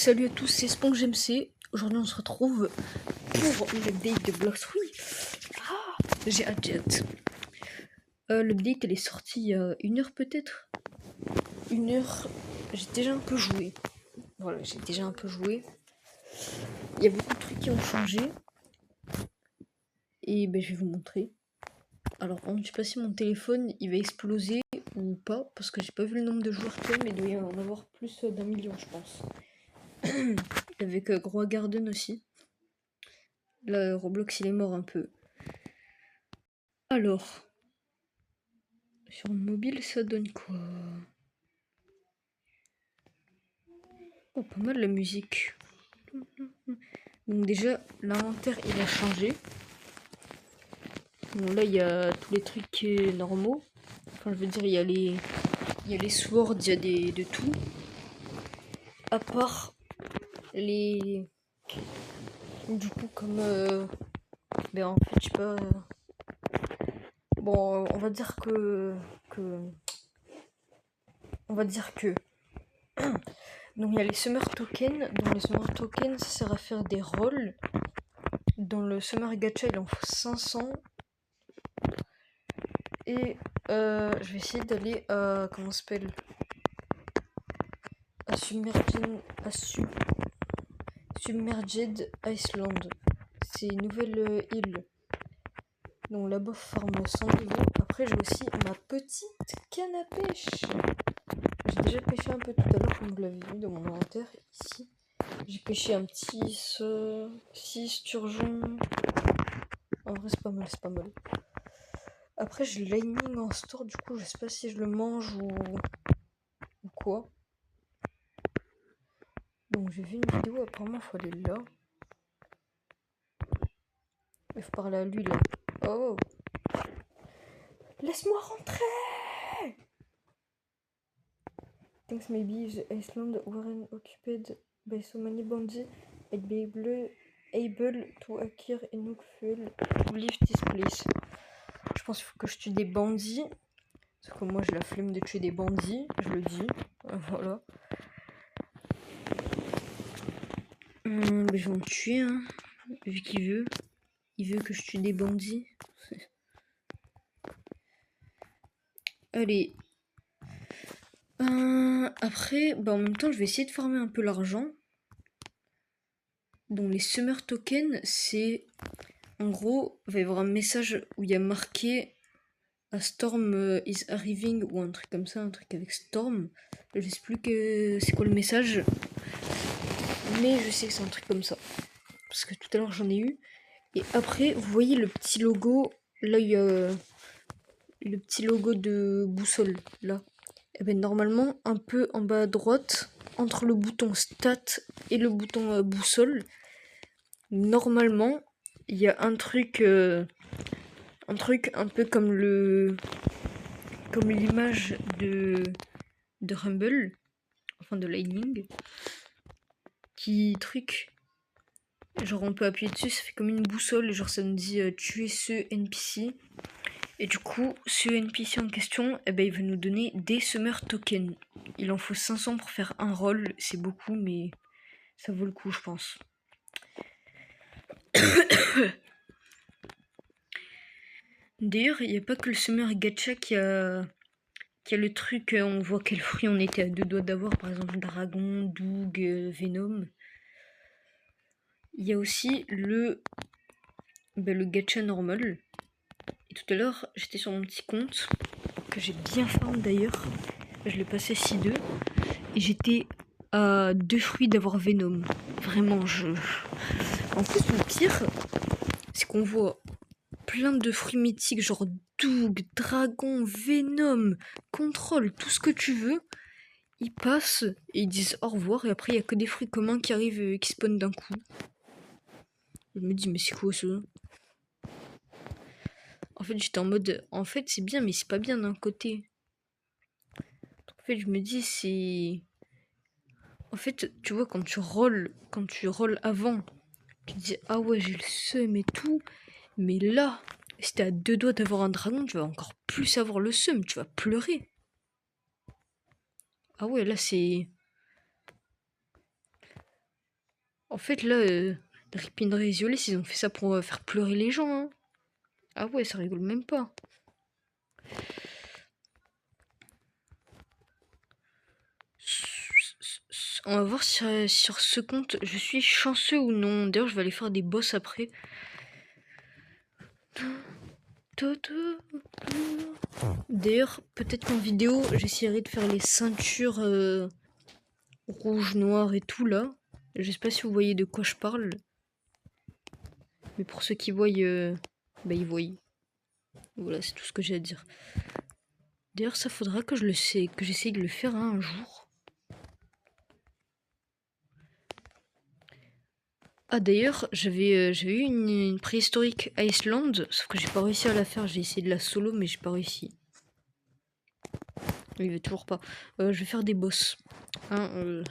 Salut à tous, c'est Sponge MC. Aujourd'hui, on se retrouve pour l'update de Blox Fruit. J'ai hâte. L'update, elle est sortie il y a 1 heure peut-être. 1 heure, j'ai déjà un peu joué. Voilà, j'ai déjà un peu joué. Il y a beaucoup de trucs qui ont changé. Et ben, je vais vous montrer. Alors, je sais pas si mon téléphone, il va exploser ou pas, parce que j'ai pas vu le nombre de joueurs qu'il y a, mais il doit y en avoir plus d'1 million, je pense. Avec Groa Garden aussi. Là, Roblox, il est mort un peu. Alors, sur mobile, ça donne quoi? Oh, pas mal la musique. Donc déjà, l'inventaire, il a changé. Bon, là, il y a tous les trucs normaux. Enfin, je veux dire, il y a les swords, il y a de tout. À part les... Du coup, comme... Ben, en fait, je sais pas... Bon, on va dire que... On va dire que... Donc, il y a les summer tokens. Donc, les summer tokens, ça sert à faire des rolls. Dans le summer gacha, il en faut 500. Et je vais essayer d'aller à... Comment ça s'appelle? À Submerged Iceland. C'est une nouvelle île. Donc là-bas, farm 100 niveaux. Après, j'ai aussi ma petite canne à pêche. J'ai déjà pêché un peu tout à l'heure, comme vous l'avez vu dans mon inventaire, ici. J'ai pêché un petit 6 sturgeons. En vrai, c'est pas mal. Après, j'ai le lightning en store, du coup, je sais pas si je le mange ou quoi. Donc, j'ai vu une vidéo, apparemment, il faut aller là. Il faut parler à lui, là. Oh! Laisse-moi rentrer! Thanks, maybe the Iceland weren't occupied by so many bandits, I'd be able to acquire enough fuel to leave this place. Je pense qu'il faut que je tue des bandits. Parce que moi, j'ai la flemme de tuer des bandits, je le dis. Voilà. Ben, je vais en tuer, hein. Vu qu'il veut. Il veut que je tue des bandits. Allez. Après, en même temps, je vais essayer de farmer un peu l'argent. Donc les summer tokens, c'est... En gros, il va y avoir un message où il y a marqué A storm is arriving ou un truc comme ça, un truc avec storm. Je sais plus que c'est quoi le message. Mais je sais que c'est un truc comme ça. Parce que tout à l'heure j'en ai eu. Et après, vous voyez le petit logo. Là, il y a le petit logo de boussole. Là. Et ben normalement, un peu en bas à droite, entre le bouton stat et le bouton boussole, normalement, il y a un truc un peu comme l'image de Rumble, enfin de Lightning, qui truc, genre on peut appuyer dessus, ça fait comme une boussole, genre ça nous dit tuer ce NPC, et du coup ce NPC en question, il va nous donner des summer tokens. Il en faut 500 pour faire un roll, c'est beaucoup, mais ça vaut le coup, je pense. D'ailleurs, il n'y a pas que le Summer Gacha qui a le truc, on voit quel fruit on était à 2 doigts d'avoir, par exemple Dragon, Doug, Venom. Il y a aussi le Gacha normal. Et tout à l'heure, j'étais sur mon petit compte, que j'ai bien farm d'ailleurs. Je l'ai passé 6-2. Et j'étais à 2 fruits d'avoir Venom. Vraiment, En plus, le pire, c'est qu'on voit plein de fruits mythiques, genre Doug, Dragon, Venom, Contrôle, tout ce que tu veux. Ils passent et ils disent au revoir, et après il n'y a que des fruits communs qui arrivent, qui spawnent d'un coup. Je me dis, mais c'est quoi ça? En fait, j'étais en mode, en fait, c'est bien, mais c'est pas bien d'un côté. En fait, je me dis, c'est. En fait, tu vois, quand tu rolls avant, tu te dis, ah ouais, j'ai le seum et tout. Mais là, si t'es à 2 doigts d'avoir un dragon, tu vas encore plus avoir le seum, tu vas pleurer. Ah ouais, là c'est... En fait, là, Ripindra et Iolis, ils ont fait ça pour faire pleurer les gens. Hein. Ah ouais, ça rigole même pas. On va voir sur ce compte, je suis chanceux ou non. D'ailleurs, je vais aller faire des boss après. D'ailleurs, peut-être qu'en vidéo, j'essaierai de faire les ceintures rouge, noir et tout là. Je sais pas si vous voyez de quoi je parle. Mais pour ceux qui voient, bah ils voient. Voilà, c'est tout ce que j'ai à dire. D'ailleurs, ça faudra que j'essaye de le faire hein, un jour. Ah d'ailleurs, j'avais eu une préhistorique Iceland, sauf que j'ai pas réussi à la faire. J'ai essayé de la solo, mais j'ai pas réussi. Il veut toujours pas. Je vais faire des boss. Hein,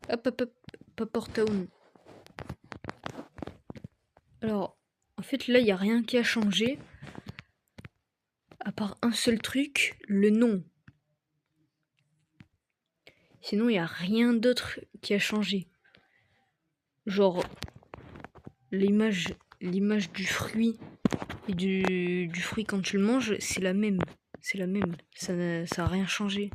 hop, Paper Town. Alors, en fait, là, il n'y a rien qui a changé. À part un seul truc, le nom. Sinon, il n'y a rien d'autre qui a changé. Genre, l'image du fruit et du fruit quand tu le manges, c'est la même. C'est la même. Ça a rien changé.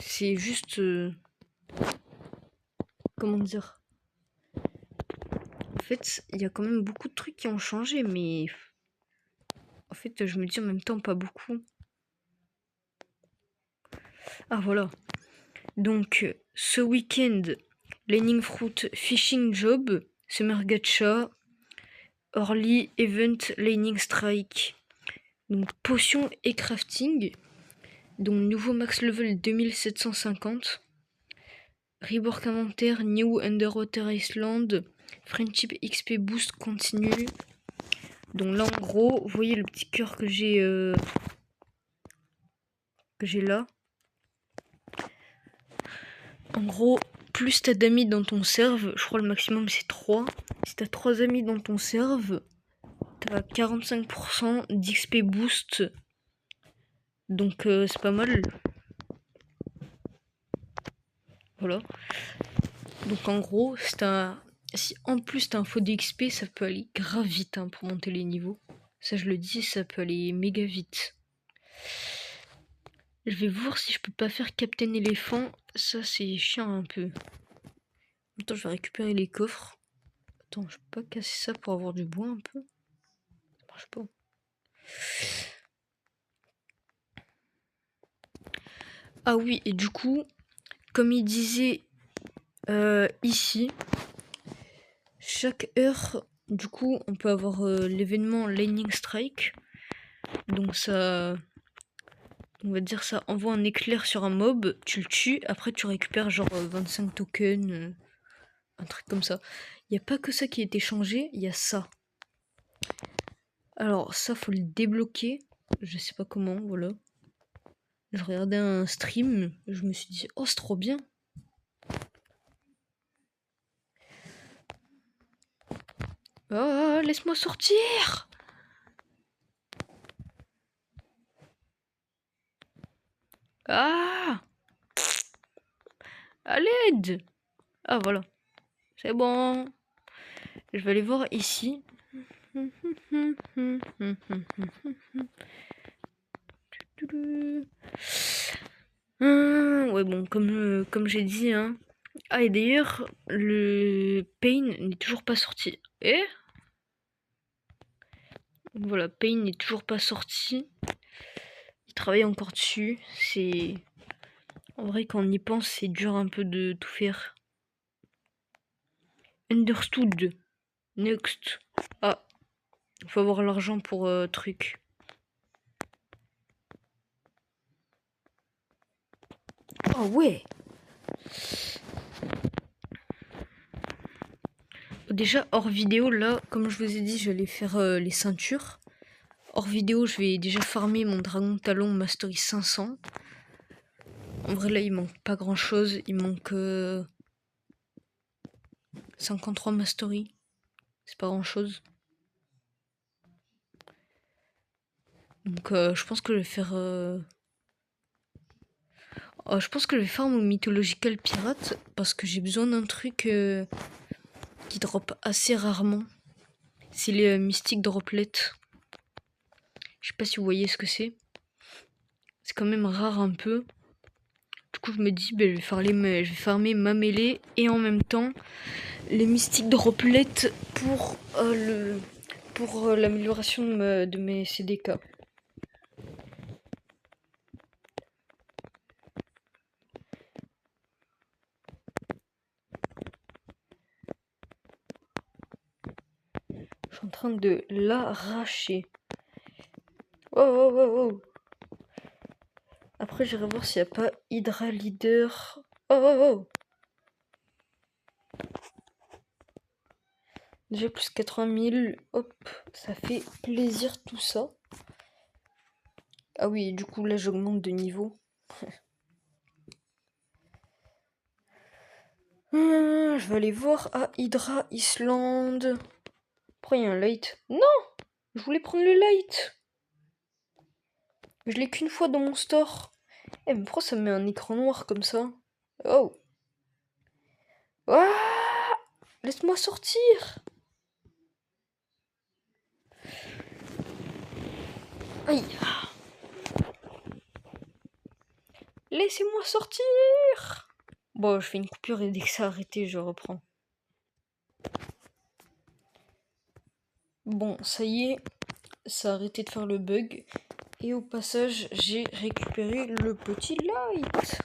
C'est juste... comment dire? En fait, il y a quand même beaucoup de trucs qui ont changé, mais... En fait, je me dis en même temps pas beaucoup. Ah, voilà. Donc, ce week-end, Lightning Fruit Fishing Job, Summer Gacha, Early Event Lightning Strike. Donc, potion et crafting. Donc, nouveau max level 2750. Rework inventaire, New Underwater Island. Friendship XP boost continue. Donc là, en gros, vous voyez le petit cœur que j'ai là. En gros, plus t'as d'amis dans ton serve, je crois le maximum c'est 3. Si t'as 3 amis dans ton serve, t'as 45% d'XP boost. Donc c'est pas mal. Voilà. Donc en gros, si en plus t'as un faux d'XP, ça peut aller grave vite hein, pour monter les niveaux. Ça je le dis, ça peut aller méga vite. Je vais voir si je peux pas faire Captain Éléphant. Ça c'est chiant un peu. Attends, je vais récupérer les coffres. Attends, je peux pas casser ça pour avoir du bois un peu? Ça marche pas. Ah oui, et du coup, comme il disait ici, chaque heure, du coup, on peut avoir l'événement Lightning Strike. Donc ça, on va dire ça envoie un éclair sur un mob, tu le tues, après tu récupères genre 25 tokens, un truc comme ça. Il n'y a pas que ça qui a été changé, il y a ça. Alors ça, faut le débloquer. Je sais pas comment, voilà. Je regardais un stream, je me suis dit, oh c'est trop bien. Oh, laisse-moi sortir! Ah! À l'aide! Ah voilà, c'est bon. Je vais aller voir ici. Ouais bon, comme j'ai dit, hein. Ah et d'ailleurs, le Pain n'est toujours pas sorti. Eh? Voilà, Pain n'est toujours pas sorti. Il travaille encore dessus. C'est... En vrai, quand on y pense, c'est dur un peu de tout faire. Understood. Next. Ah, faut avoir l'argent pour truc. Oh ouais. Déjà, hors vidéo, là, comme je vous ai dit, j'allais faire les ceintures. Hors vidéo, je vais déjà farmer mon dragon talon mastery 500. En vrai, là, il manque pas grand chose. Il manque 53 mastery. C'est pas grand chose. Donc je pense que je vais faire... je pense que je vais faire mon mythological pirate parce que j'ai besoin d'un truc qui drop assez rarement. C'est les mystiques droplets. Je sais pas si vous voyez ce que c'est. C'est quand même rare un peu. Du coup je me dis je vais farmer ma mêlée et en même temps les mystiques droplets pour l'amélioration de mes CDK. Je suis en train de l'arracher. Oh, oh, oh, oh. Après, j'irai voir s'il n'y a pas Hydra Leader. Oh, oh, oh. Déjà plus 80 000. Hop, ça fait plaisir tout ça. Ah oui, du coup, là, j'augmente de niveau. Je vais aller voir à Hydra Island. Pourquoi il y a un light? Non! Je voulais prendre le light. Je l'ai qu'une fois dans mon store. Eh, mais pourquoi ça me met un écran noir comme ça? Oh! Ah! Laisse-moi sortir! Aïe! Laissez-moi sortir! Bon, je fais une coupure et dès que ça a arrêté, je reprends. Bon, ça y est, ça a arrêté de faire le bug. Et au passage, j'ai récupéré le petit light.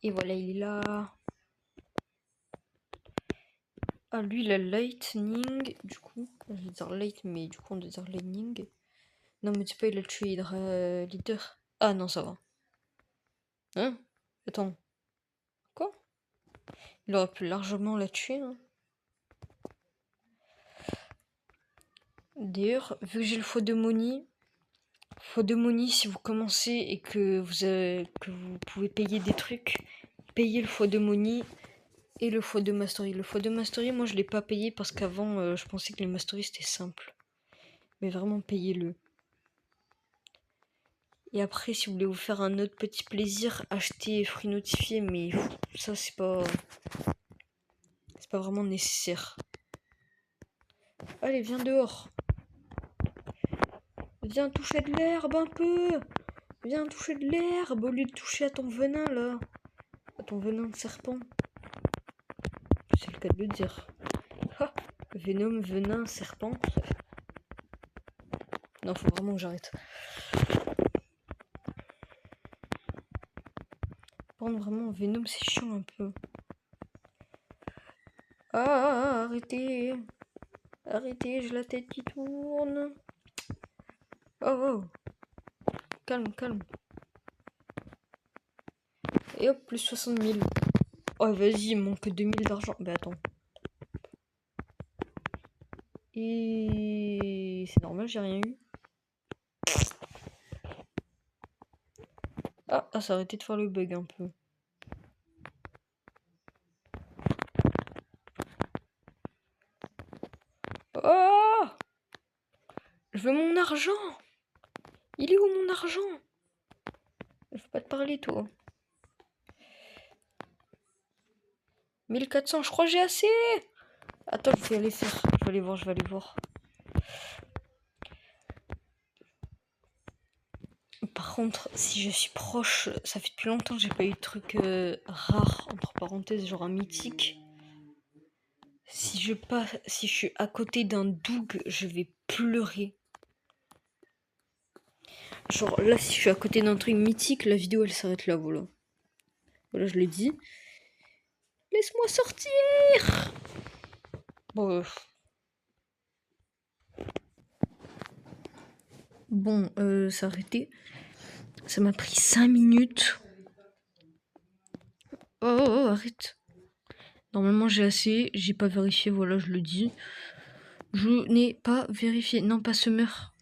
Et voilà, il est là. Ah, lui, il a lightning. Du coup, je vais dire light, mais du coup, on doit dire lightning. Non, mais c'est pas, il a tué Hydra Leader. Ah non, ça va. Hein? Attends. Quoi? Il aurait pu largement la tuer. Hein. D'ailleurs, vu que j'ai le foie de Money, si vous commencez et que vous pouvez payer des trucs, payez le foie de Money et le foie de Mastery. Le foie de Mastery, moi je l'ai pas payé parce qu'avant je pensais que les Mastery c'était simple. Mais vraiment payez-le. Et après, si vous voulez vous faire un autre petit plaisir, achetez fruits notifiés, mais ça c'est pas vraiment nécessaire. Allez, viens dehors. Viens toucher de l'herbe un peu. Viens toucher de l'herbe au lieu de toucher à ton venin là. À ton venin de serpent. C'est le cas de le dire. Ha! Venom, venin, serpent. Non, faut vraiment que j'arrête. Prendre vraiment Venom, c'est chiant un peu. Ah, arrêtez. Arrêtez, j'ai la tête qui tourne. Oh, oh. Calme, calme. Et hop, plus 60 000. Oh, vas-y, il manque 2000 d'argent. Bah, attends. Et c'est normal, j'ai rien eu. Ah, ça a arrêté de faire le bug un peu. Oh! Je veux mon argent! Il est où mon argent? Je veux pas te parler, toi. 1400, je crois que j'ai assez! Attends, je vais aller faire. Je vais aller voir. Par contre, si je suis proche, ça fait depuis longtemps que j'ai pas eu de truc rare, entre parenthèses, genre un mythique. Si je suis à côté d'un Doug, je vais pleurer. Genre là, si je suis à côté d'un truc mythique, la vidéo elle s'arrête là, voilà. Voilà, je l'ai dit. Laisse-moi sortir! Bon, ça a arrêté. Ça m'a pris 5 minutes. Oh, arrête. Normalement, j'ai assez. J'ai pas vérifié, voilà, je le dis. Je n'ai pas vérifié. Non, pas Summer.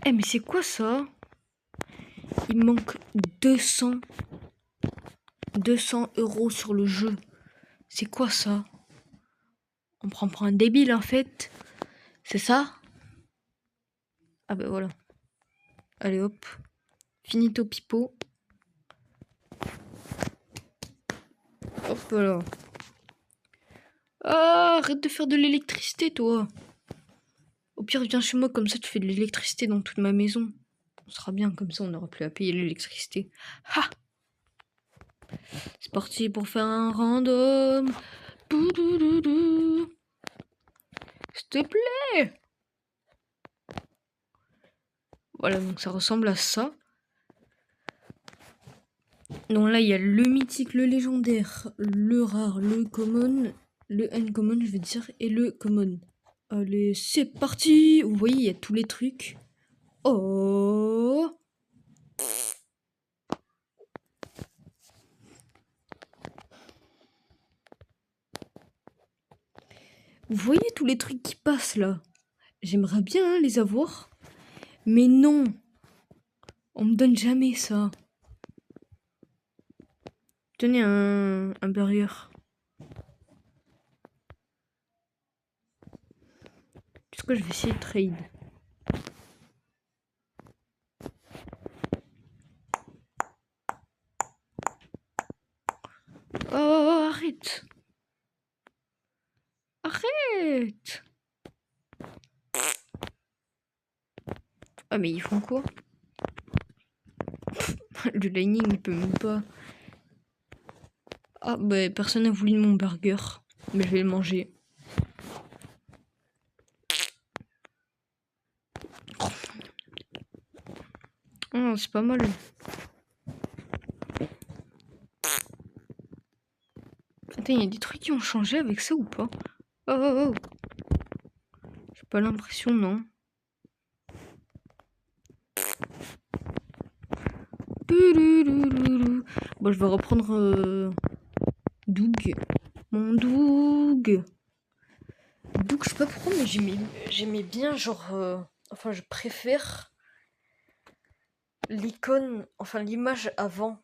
Eh, mais c'est quoi ça? Il manque 200 200 € sur le jeu. C'est quoi ça? On prend pour un débile en fait. C'est ça? Ah bah voilà. Allez hop. Finito pipo. Hop voilà. Ah, arrête de faire de l'électricité toi. Au pire viens chez moi, comme ça tu fais de l'électricité dans toute ma maison. On sera bien, comme ça on n'aura plus à payer l'électricité. Ha! C'est parti pour faire un random. Boudoudou. S'il te plaît. Voilà, donc ça ressemble à ça. Donc là, il y a le mythique, le légendaire, le rare, le common, le uncommon, je veux dire, et le common. Allez, c'est parti. Vous voyez, il y a tous les trucs. Oh! Vous voyez tous les trucs qui passent là? J'aimerais bien les avoir. Mais non! On me donne jamais ça. Tenez un burger. Est-ce que je vais essayer de trade? Oh, arrête! Arrête! Ah, mais ils font quoi? Le Lightning, il peut même pas. Ah, bah, personne n'a voulu de mon burger. Mais je vais le manger. Oh, c'est pas mal. Attends, il y a des trucs qui ont changé avec ça ou pas? Oh, oh, oh. J'ai pas l'impression, non. Bon, je vais reprendre Doug. Mon Doug. Doug, je sais pas pourquoi, mais j'aimais bien, genre... Enfin, je préfère l'icône, enfin l'image avant.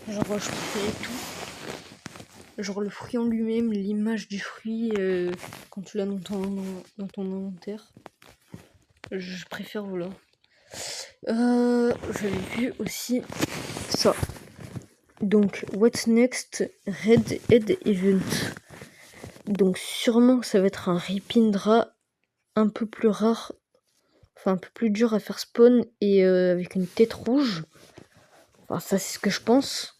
Genre, je préférais tout. Genre le fruit en lui-même, l'image du fruit quand tu l'as dans ton inventaire. Je préfère, voilà. J'avais vu aussi ça. Donc, what's next? Red Head Event. Donc, sûrement que ça va être un Ripindra un peu plus rare. Enfin, un peu plus dur à faire spawn et avec une tête rouge. Enfin, ça, c'est ce que je pense.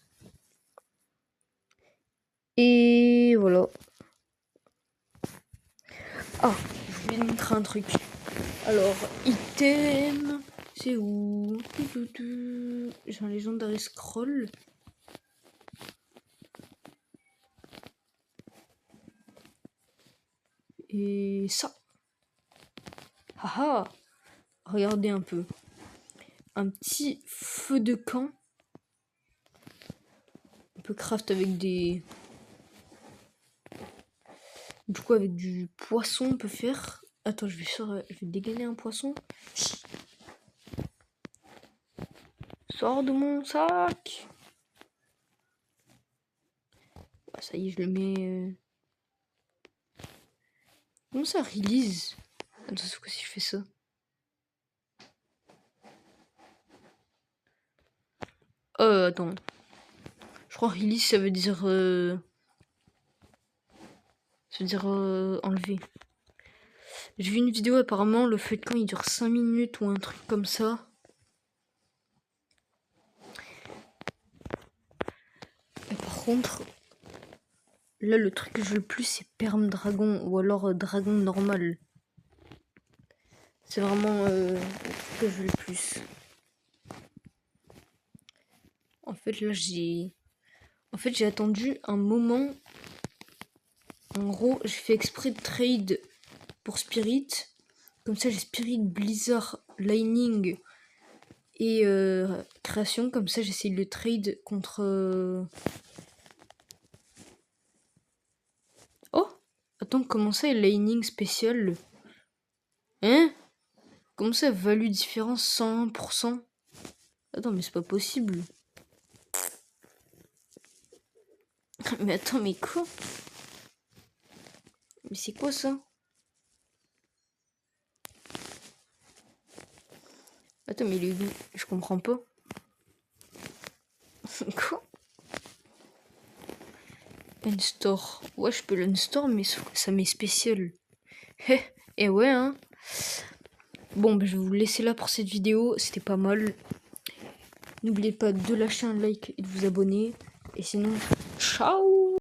Et voilà. Ah, je voulais te montrer un truc. Alors, item. C'est où? J'ai un légendaire scroll. Et ça. Haha. Regardez un peu. Un petit feu de camp. On peut craft avec des... Du coup, avec du poisson, on peut faire... Attends, je vais dégainer un poisson. Sors de mon sac. Ah, ça y est, je le mets... Comment ça, release? Attends, c'est quoi si je fais ça? Attends. Je crois release, ça veut dire... Ça veut dire enlever. J'ai vu une vidéo, apparemment, le feu de camp, il dure 5 minutes ou un truc comme ça. Et par contre... Là, le truc que je veux le plus, c'est Perm Dragon ou alors Dragon normal. C'est vraiment le truc que je veux le plus. En fait, là, j'ai attendu un moment. En gros, j'ai fait exprès de trade pour Spirit. Comme ça, j'ai Spirit, Blizzard, Lightning et Création. Comme ça, j'essaye de le trade contre... Oh! Attends, comment ça, Lightning spécial? Hein? Comment ça, value différence 101%? Attends, mais c'est pas possible. Mais attends, mais quoi? Mais c'est quoi ça? Attends, mais il est où? Je comprends pas. Quoi? Unstore. Ouais, je peux l'unstore, mais sauf que ça m'est spécial. Et ouais, hein. Bon, bah, je vais vous laisser là pour cette vidéo. C'était pas mal. N'oubliez pas de lâcher un like et de vous abonner. Et sinon, ciao!